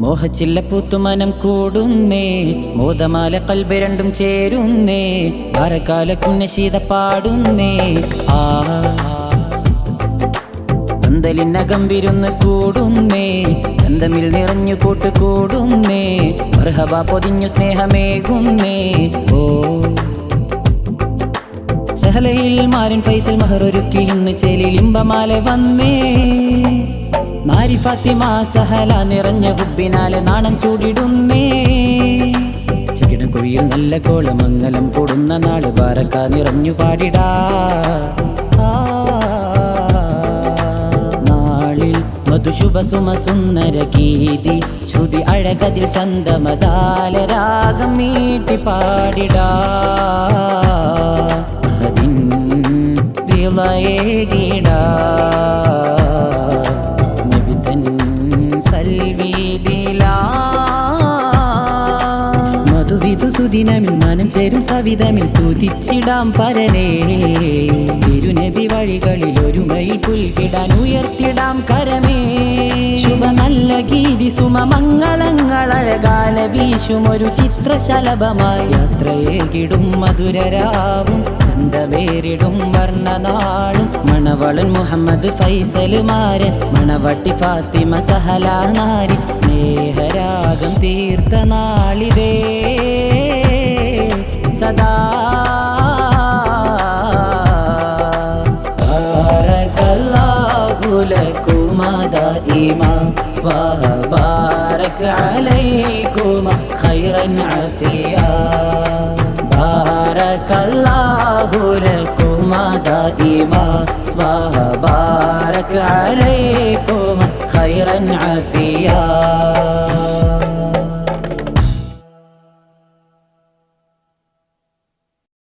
മോഹച്ചില്ല പൂത്തുമനം കൂടുന്നേ, മോദമാല കൽബ് രണ്ടും ചേരുന്നേ, മരക്കാലക്കുന്ന ശീത പാടുന്നേ. ആ പന്തലിനകം വിരുന്ന് കൂടുന്നേ, ചന്തമിൽ നിറഞ്ഞു കൂട്ടുകൂടുന്നേ, മർഹബ പൊതിഞ്ഞു സ്നേഹമേകുന്നേ. ഓ സഹലയിൽ മാരൻ ഫൈസൽ മഹറൊരുക്കി ഇന്ന് ചേലിൽ ഇമ്പമാല വന്നേ, നാരി ഫാത്തിമ സഹല നിറഞ്ഞ ഹുബിനാലെ നാണം ചൂടിടുന്നേ. ചെകിടം കുഴിയിൽ നല്ല കോളമംഗലം കൂടുന്ന നാട് ബാരക്ക നിറഞ്ഞു പാടിടാ. നാളിൽ മധുശുഭ സുമ സുന്ദര ഗീതി ശ്രുതി അഴകതിൽ ചന്ദമദാല രാഗം മീട്ടി പാടിടാ. അതിൻ റിളയേകിടാ മധുവിധു സുദിനമിൽ മനം ചേരും സവിധമിൽ സ്തുതിച്ചിടാം പരനേ. തിരുനബി വഴികളിൽ ഒരുമയിൽ പുൽകിടാൻ ഉയർത്തിടാം കരമേ. ശുഭ നല്ല ഗീതി സുമ മംഗളങ്ങൾ അഴകാല വീശും ഒരു ചിത്രശലഭമായി യാത്രയേകിടും മധുരരാവും ചന്തമേറിടും വർണ്ണനാളും. മണവളൻ മുഹമ്മദ് ഫൈസൽ മാരൻ മണവട്ടി ഫാത്തിമ സഹല നാരി സ്നേഹരാഗം തീർത്ത നാളിതേ സദാ. ബാരകല്ലാഹു ലകുമാ ദായിമാ വബാരക അലൈകുമാ ഖൈറൻ ആഫിയാ. ബാരകല്ലാഹു ലകുമാ ദായിമാ വബാരക അലൈകുമാ ഖൈറൻ ആഫിയാ.